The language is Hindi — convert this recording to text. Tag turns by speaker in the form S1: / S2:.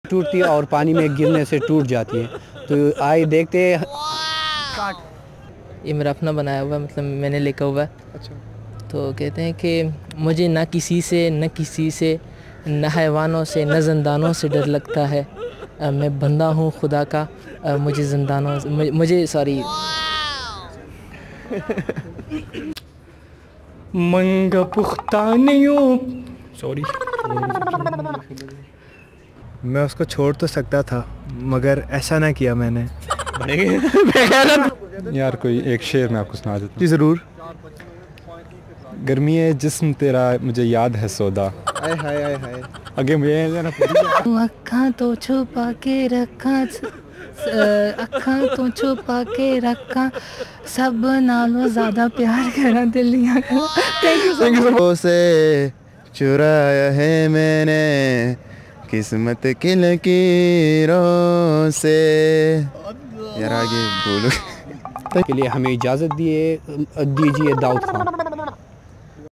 S1: टूटती है और पानी में गिरने से टूट जाती है। तो आइए देखते हैं।
S2: ये मेरा अपना बनाया हुआ, मतलब मैंने लिखा हुआ है।
S3: अच्छा।
S2: तो कहते हैं कि मुझे ना किसी से न हैवानों से न ज़िंदानों से डर लगता है। मैं बंदा हूँ खुदा का, मुझे ज़िंदानों मुझे सॉरी
S3: मंगा पुख्तानियों सॉरी।
S4: मैं उसको छोड़ तो सकता था मगर ऐसा ना किया मैंने।
S5: यार कोई एक शेर मैं आपको सुना देता
S4: जी ज़रूर।
S5: हूँ। गर्मी है जिस्म तेरा मुझे याद है सौदा।
S4: हाय हाय हाय हाय।
S5: आगे मुझे
S2: अखा तो छुपा के रखा, अखा तो छुपा के रखा, सब नालों ज़्यादा प्यार करा दिलियां। थैंक यू
S4: से चुराया है मैंने किस्मत की लकीरों से। यार आगे बोलो
S1: के लिए हमें इजाज़त दीजिए दाऊद खान।